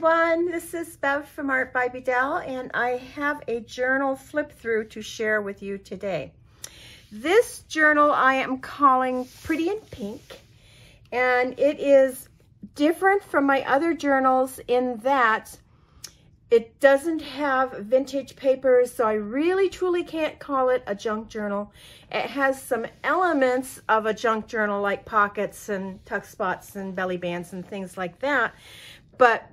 everyone, this is Bev from Art by Bedell, and I have a journal flip through to share with you today. This journal I am calling Pretty in Pink, and it is different from my other journals in that it doesn't have vintage papers, so I really truly can't call it a junk journal. It has some elements of a junk journal like pockets and tuck spots and belly bands and things like that, but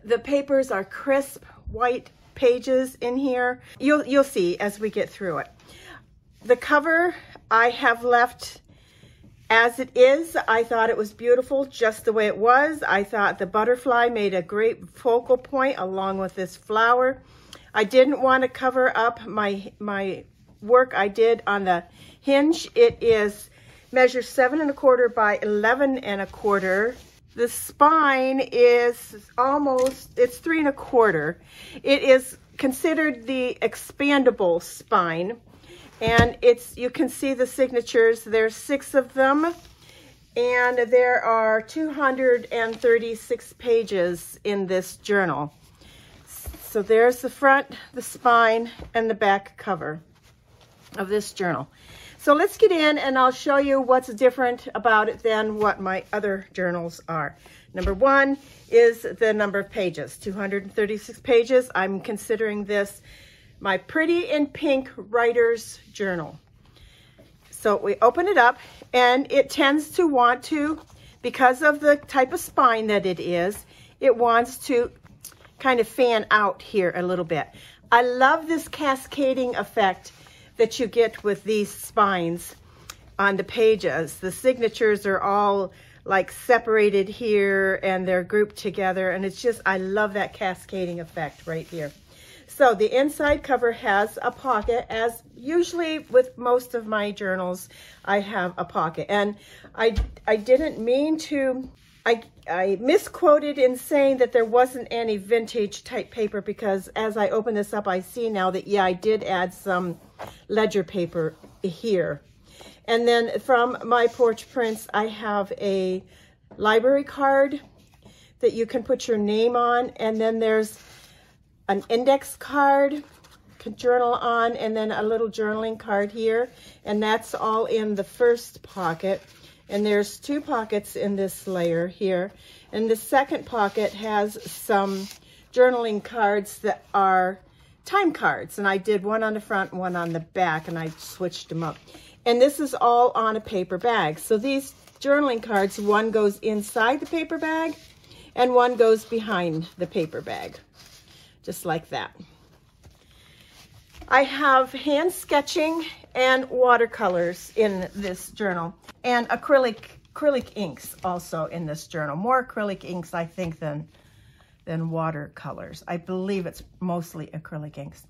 the papers are crisp white pages in here. You'll see as we get through it. The cover I have left as it is. I thought it was beautiful just the way it was. I thought the butterfly made a great focal point along with this flower. I didn't want to cover up my work I did on the hinge. It is measures 7 1/4 by 11 1/4. The spine is it's 3 1/4. It is considered the expandable spine. And you can see the signatures. There's 6 of them, and there are 236 pages in this journal. So there's the front, the spine, and the back cover of this journal. So let's get in and I'll show you what's different about it than what my other journals are. Number 1 is the number of pages, 236 pages. I'm considering this my Pretty in Pink Writers Journal. So we open it up, and it tends to want to, because of the type of spine that it is, it wants to kind of fan out here a little bit. I love this cascading effect that you get with these spines on the pages. The signatures are all like separated here and they're grouped together, and it's just, I love that cascading effect right here. So the inside cover has a pocket, as usually with most of my journals, I have a pocket. And I didn't mean to, I misquoted in saying that there wasn't any vintage type paper, because as I open this up, I see now that, yeah, I did add some ledger paper here. And then from my porch prints, I have a library card that you can put your name on, and then there's an index card, journal on, and then a little journaling card here, and that's all in the first pocket. And there's 2 pockets in this layer here, and the second pocket has some journaling cards that are time cards, and I did one on the front and one on the back, and I switched them up. And this is all on a paper bag. So these journaling cards, one goes inside the paper bag and one goes behind the paper bag. Just like that. I have hand sketching and watercolors in this journal, and acrylic inks also in this journal. More acrylic inks, I think, than watercolors. I believe it's mostly acrylic inks.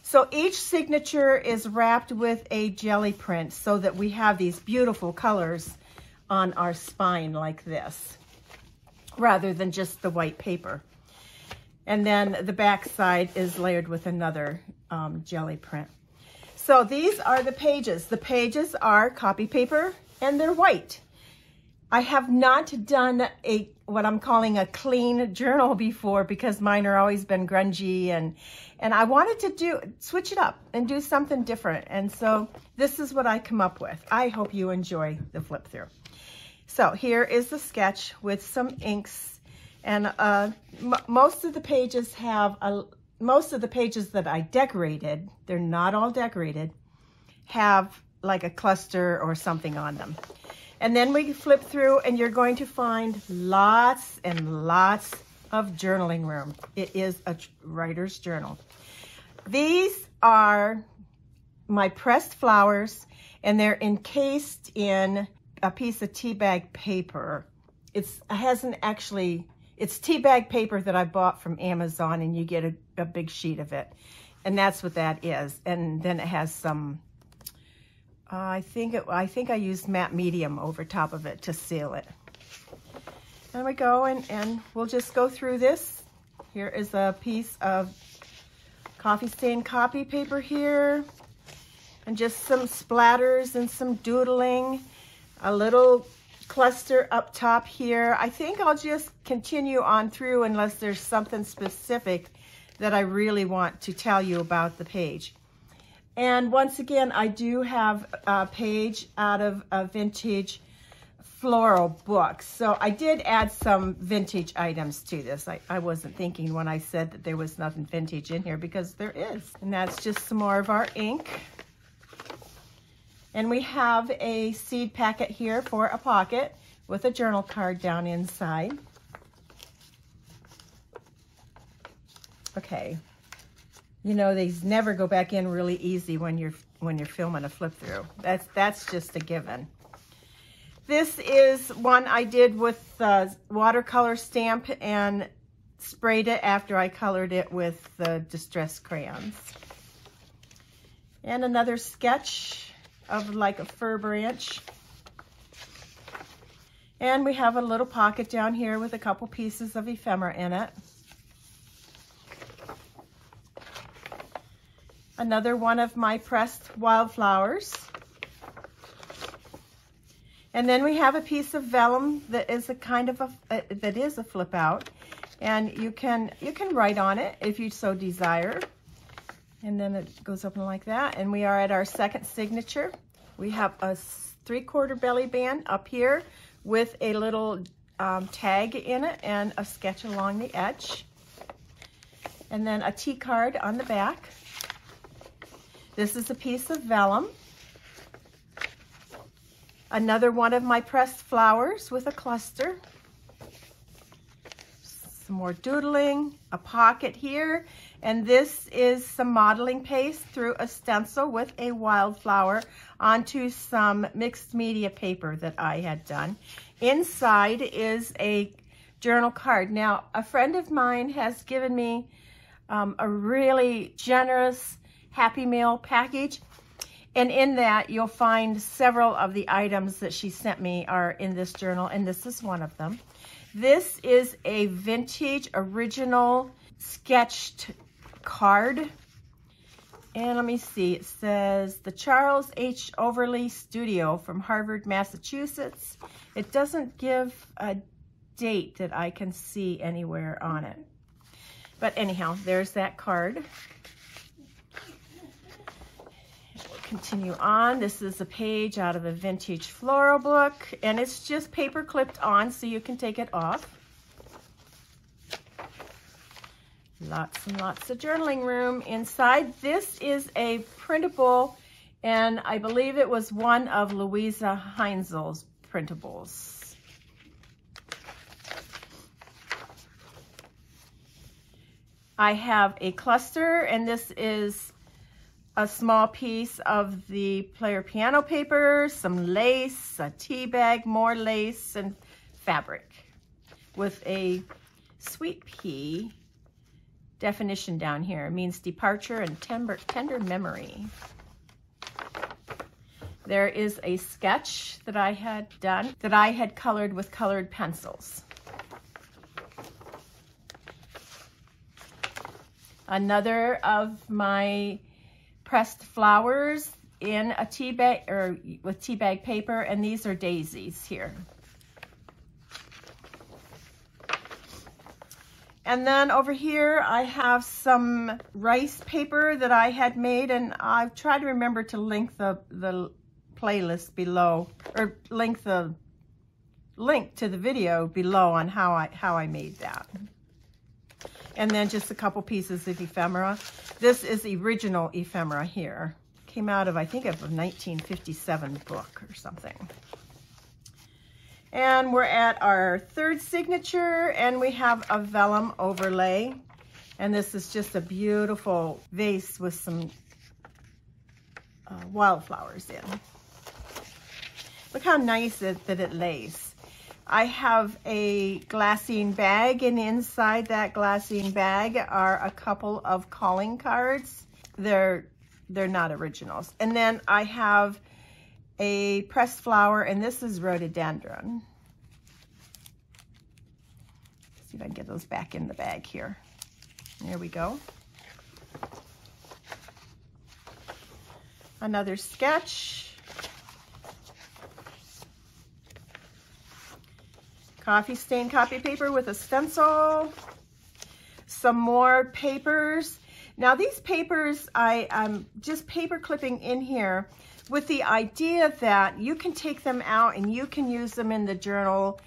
So each signature is wrapped with a jelly print so that we have these beautiful colors on our spine like this, rather than just the white paper. And then the back side is layered with another jelly print. So these are the pages. The pages are copy paper and they're white. I have not done what I'm calling a clean journal before, because mine are always been grungy, and I wanted to switch it up and do something different. And so this is what I come up with. I hope you enjoy the flip through. So here is the sketch with some inks. And most of the pages that I decorated, they're not all decorated, have like a cluster or something on them. And then we flip through and you're going to find lots and lots of journaling room. It is a writer's journal. These are my pressed flowers, and they're encased in a piece of tea bag paper. It's tea bag paper that I bought from Amazon, and you get a big sheet of it. And that's what that is. And then it has some, I think I used matte medium over top of it to seal it. There we go, and we'll just go through this. Here is a piece of coffee stain copy paper here, and just some splatters and some doodling, a little cluster up top here. I think I'll just continue on through unless there's something specific that I really want to tell you about the page. And once again, I do have a page out of a vintage floral book. So I did add some vintage items to this. I wasn't thinking when I said that there was nothing vintage in here, because there is. And that's just some more of our ink. And we have a seed packet here for a pocket with a journal card down inside. Okay. You know, these never go back in really easy when you're filming a flip through. That's just a given. This is one I did with watercolor stamp and sprayed it after I colored it with the distress crayons. And another sketch of like a fir branch. And we have a little pocket down here with a couple pieces of ephemera in it. Another one of my pressed wildflowers. And then we have a piece of vellum that is a kind of a flip out, and you can write on it if you so desire. And then it goes open like that. And we are at our second signature. We have a 3/4 belly band up here with a little tag in it and a sketch along the edge. And then a T card on the back. This is a piece of vellum. Another one of my pressed flowers with a cluster. Some more doodling, a pocket here, and this is some modeling paste through a stencil with a wildflower onto some mixed media paper that I had done. Inside is a journal card. Now, a friend of mine has given me a really generous Happy Mail package, and in that you'll find several of the items that she sent me are in this journal, and this is one of them. This is a vintage original sketched card. And let me see, it says the Charles H. Overley Studio from Harvard, Massachusetts. It doesn't give a date that I can see anywhere on it. But anyhow, there's that card. Continue on. This is a page out of a vintage floral book, and it's just paper clipped on so you can take it off. Lots and lots of journaling room inside. This is a printable, and I believe it was one of Louisa Heinzel's printables. I have a cluster, and this is a small piece of the player piano paper, some lace, a tea bag, more lace, and fabric with a sweet pea definition down here. It means departure and tender memory. There is a sketch that I had done that I had colored with colored pencils. Another of my pressed flowers in a tea bag, or with tea bag paper, and these are daisies here. And then over here I have some rice paper that I had made, and I've tried to remember to link the playlist below, or link to the video below on how I made that. And then just a couple pieces of ephemera. This is the original ephemera here. Came out of, I think, of a 1957 book or something. And we're at our third signature, and we have a vellum overlay. And this is just a beautiful vase with some wildflowers in. Look how nice that it lays. I have a glassine bag, and inside that glassine bag are a couple of calling cards. They're not originals. And then I have a pressed flower, and this is rhododendron. Let's see if I can get those back in the bag here. There we go. Another sketch. Coffee stain copy paper with a stencil. Some more papers. Now these papers, I'm just paper clipping in here with the idea that you can take them out and you can use them in the journal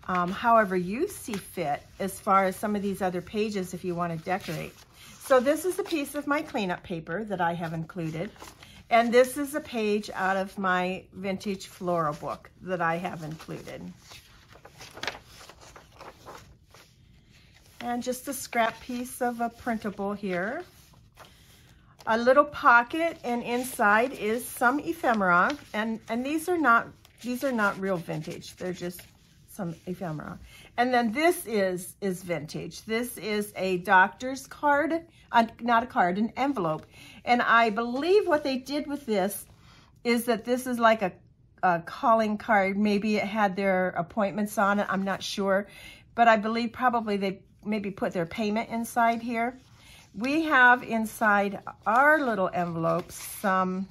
however you see fit, as far as some of these other pages if you want to decorate. So this is a piece of my cleanup paper that I have included. And this is a page out of my vintage floral book that I have included. And just a scrap piece of a printable here. A little pocket, and inside is some ephemera. And these are not real vintage. They're just some ephemera. And then this is vintage. This is a doctor's card, not a card, an envelope. And I believe what they did with this is that this is like a calling card. Maybe it had their appointments on it. I'm not sure. But I believe probably they maybe put their payment inside here. We have inside our little envelopes some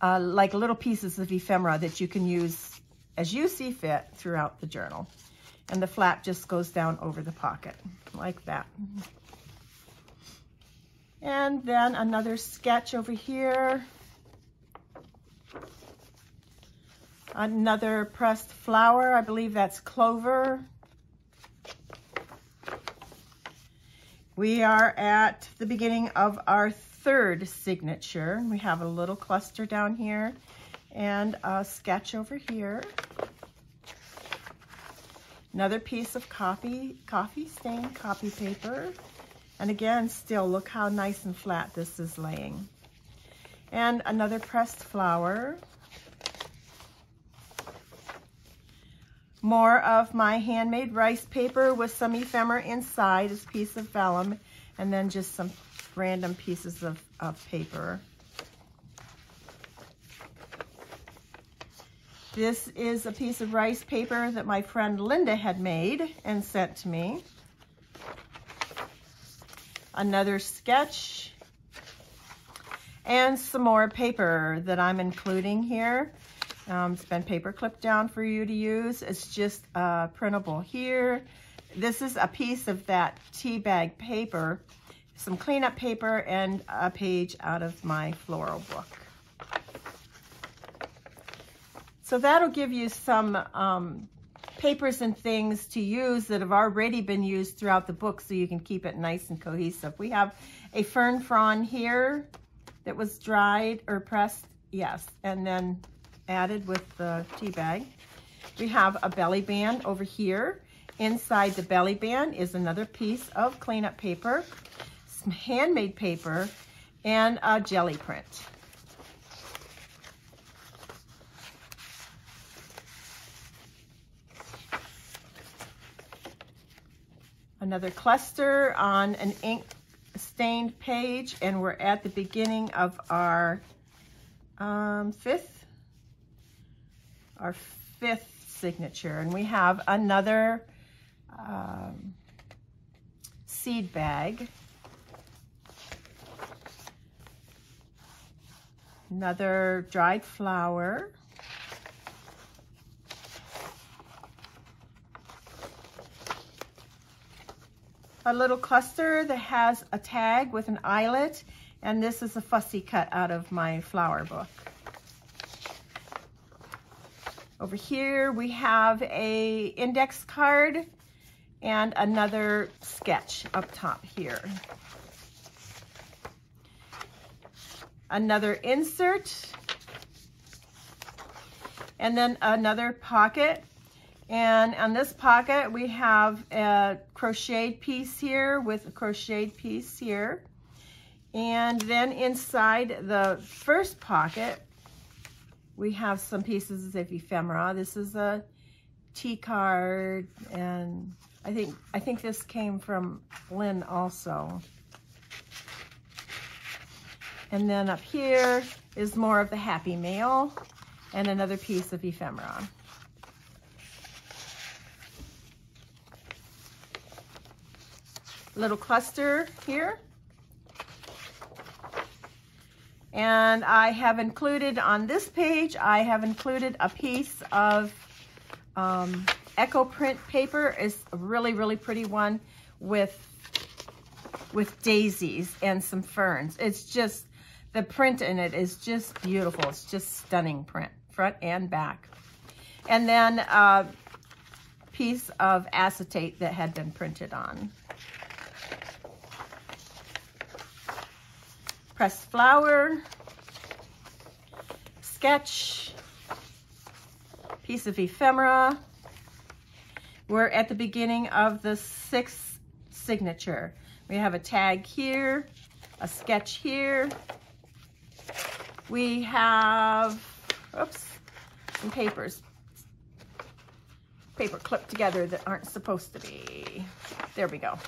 like little pieces of ephemera that you can use as you see fit throughout the journal. And the flap just goes down over the pocket like that. And then another sketch over here. Another pressed flower. I believe that's clover. We are at the beginning of our third signature. We have a little cluster down here and a sketch over here. Another piece of coffee stain copy paper. And again, still look how nice and flat this is laying. And another pressed flower. More of my handmade rice paper with some ephemera inside, this piece of vellum, and then just some random pieces of paper. This is a piece of rice paper that my friend Linda had made and sent to me. Another sketch. And some more paper that I'm including here. It's been paper clipped down for you to use. It's just printable here. This is a piece of that tea bag paper, some cleanup paper, and a page out of my floral book. So that'll give you some papers and things to use that have already been used throughout the book so you can keep it nice and cohesive. We have a fern frond here that was dried or pressed, yes, and then added with the tea bag. We have a belly band over here. Inside the belly band is another piece of cleanup paper, some handmade paper, and a jelly print. Another cluster on an ink stained page, and we're at the beginning of our fifth signature, and we have another seed bag, another dried flower, a little cluster that has a tag with an eyelet, and this is a fussy cut out of my flower book. Over here we have a index card and another sketch up top here. Another insert, and then another pocket. And on this pocket we have a crocheted piece here with a crocheted piece here. And then inside the first pocket we have some pieces of ephemera. This is a tea card, and I think this came from Lynn also. And then up here is more of the Happy Mail and another piece of ephemera. Little cluster here. And I have included on this page, I have included a piece of Echo Print paper is a really, really pretty one with daisies and some ferns. It's just, the print in it is just beautiful. It's just stunning print, front and back. And then a piece of acetate that had been printed on. Pressed flower, sketch, piece of ephemera. We're at the beginning of the 6th signature. We have a tag here, a sketch here. We have, oops, some papers. Paper clipped together that aren't supposed to be. There we go.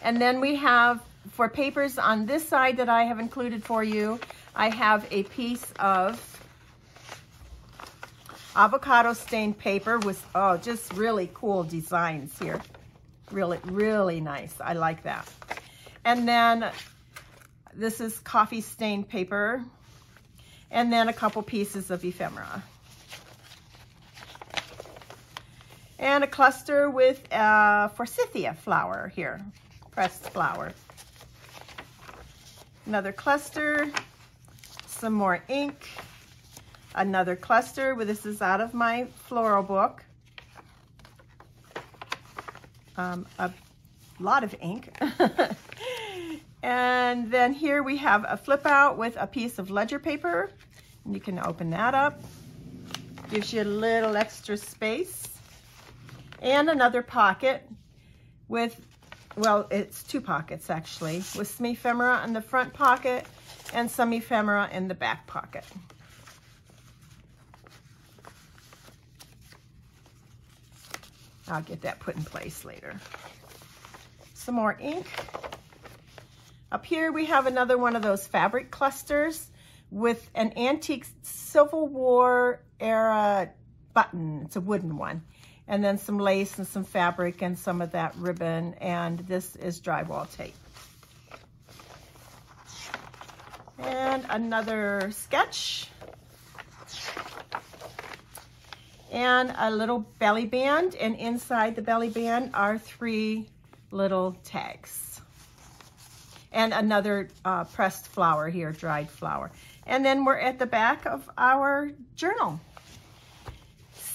And then we have, for papers on this side that I have included for you, I have a piece of avocado stained paper with, oh, just really cool designs here. Really, really nice. I like that. And then this is coffee stained paper. And then a couple pieces of ephemera. And a cluster with forsythia flower here, pressed flower. Another cluster, some more ink. Another cluster, this is out of my floral book. A lot of ink. And then here we have a flip out with a piece of ledger paper. And you can open that up. Gives you a little extra space. And another pocket with, well, it's 2 pockets actually, with some ephemera in the front pocket and some ephemera in the back pocket. I'll get that put in place later. Some more ink. Up here we have another one of those fabric clusters with an antique Civil War era button. It's a wooden one. And then some lace and some fabric and some of that ribbon. And this is drywall tape. And another sketch. And a little belly band. And inside the belly band are 3 little tags. And another pressed flower here, dried flower. And then we're at the back of our journal.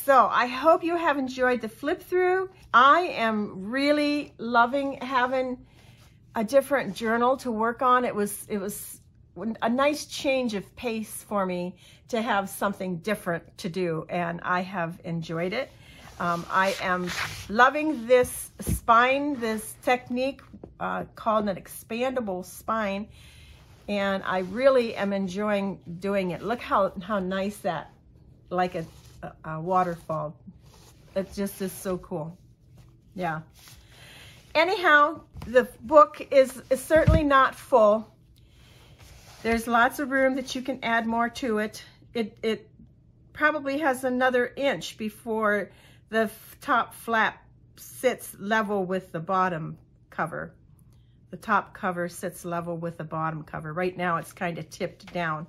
So I hope you have enjoyed the flip through. I am really loving having a different journal to work on. It was a nice change of pace for me to have something different to do, and I have enjoyed it. I am loving this spine, this technique called an expandable spine, and I really am enjoying doing it. Look how nice that, like a waterfall. It just is so cool. Yeah. Anyhow, the book is certainly not full. There's lots of room that you can add more to it. It probably has another inch before the top flap sits level with the bottom cover. The top cover sits level with the bottom cover. Right now it's kind of tipped down.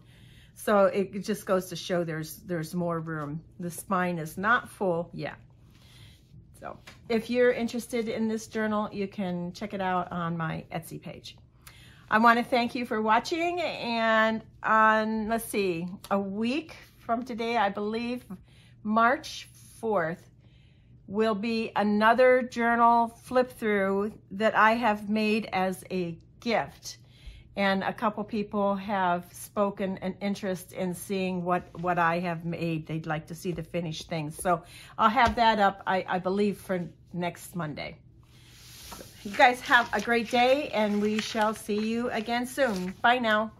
So it just goes to show there's more room. The spine is not full yet. So if you're interested in this journal, you can check it out on my Etsy page. I want to thank you for watching, and on, let's see, a week from today, I believe, March 4th, will be another journal flip through that I have made as a gift. And a couple people have spoken an interest in seeing what I have made. They'd like to see the finished things. So I'll have that up, I believe, for next Monday. You guys have a great day, and we shall see you again soon. Bye now.